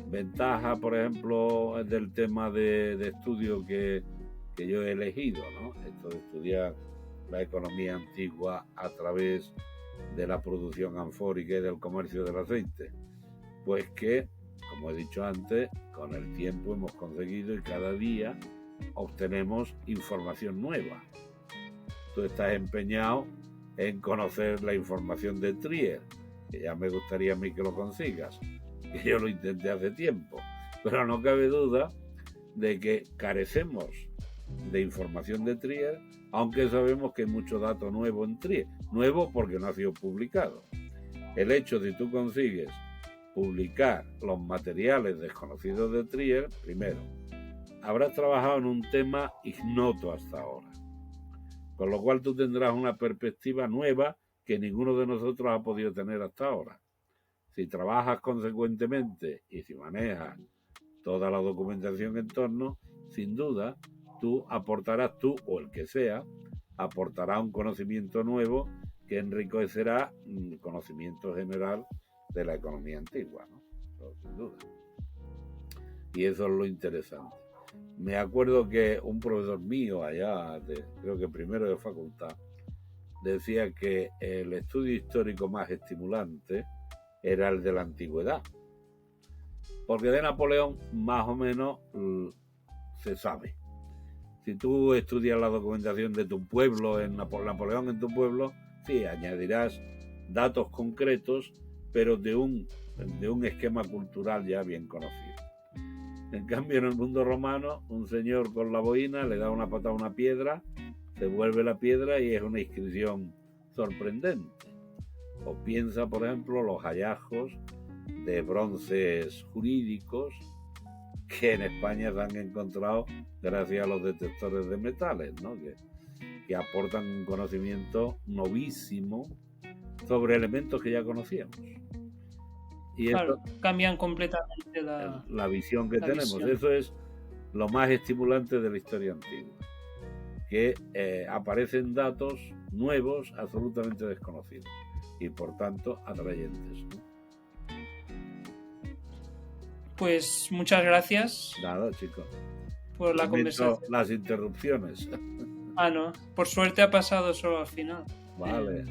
Ventaja, por ejemplo, del tema de estudio que yo he elegido, ¿no? Esto de estudiar la economía antigua a través de la producción anfórica y del comercio del aceite. Pues que, como he dicho antes, con el tiempo hemos conseguido y cada día obtenemos información nueva. Tú estás empeñado en conocer la información de Trier, que ya me gustaría a mí que lo consigas, que yo lo intenté hace tiempo, pero no cabe duda de que carecemos de información de Trier, aunque sabemos que hay mucho dato nuevo en Trier, nuevo porque no ha sido publicado. El hecho de que tú consigues publicar los materiales desconocidos de Trier, primero, habrás trabajado en un tema ignoto hasta ahora, con lo cual tú tendrás una perspectiva nueva que ninguno de nosotros ha podido tener hasta ahora. Si trabajas consecuentemente y si manejas toda la documentación en torno, sin duda, tú o el que sea, aportará un conocimiento nuevo que enriquecerá el conocimiento general de la economía antigua, ¿no? Pero, sin duda. Y eso es lo interesante. Me acuerdo que un profesor mío allá, creo que primero de facultad, decía que el estudio histórico más estimulante era el de la antigüedad, porque de Napoleón más o menos se sabe. Si tú estudias la documentación de tu pueblo, en Napoleón en tu pueblo, sí, añadirás datos concretos, pero de un esquema cultural ya bien conocido. En cambio, en el mundo romano, un señor con la boina le da una patada a una piedra, se vuelve la piedra y es una inscripción sorprendente. O piensa, por ejemplo, los hallazgos de bronces jurídicos que en España se han encontrado gracias a los detectores de metales, ¿no? que aportan un conocimiento novísimo sobre elementos que ya conocíamos. Y claro, cambian completamente la visión que tenemos. visión. Eso es lo más estimulante de la historia antigua, que aparecen datos nuevos, absolutamente desconocidos y por tanto atrayentes, ¿no? Pues muchas gracias. Nada, chicos. Por la conversación. Las interrupciones. No, por suerte ha pasado solo al final. Vale.